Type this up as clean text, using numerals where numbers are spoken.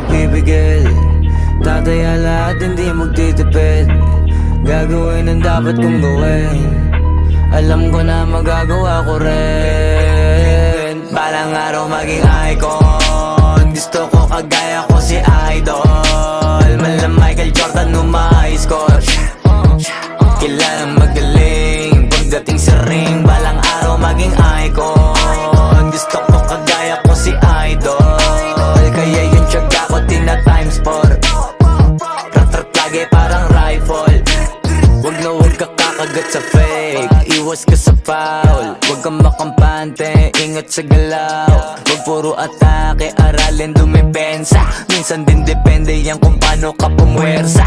magpipigil. Tataya lahat, hindi magtitipid. Gagawin ang dapat kong gawin. Alam ko na magagawa ko rin. Balang araw maging icon. Gusto ko kagaya ko si Idol. Mala Michael Jordan nung ma-high score. Kilalang magaling pagdating sa ring. Balang araw maging icon. Gusto ko kagaya ko si Idol. Kaya yung tiyaga ko tina-times 4. Rat-rat lagi parang rifle. Wag na wag ka kakagat sa fake. Iwas ka sa foul. Wag kang makampante, ingat sa galaw. Wag puro atake, aralin dumipensa. Minsan din depende yan kung paano ka pumwersa.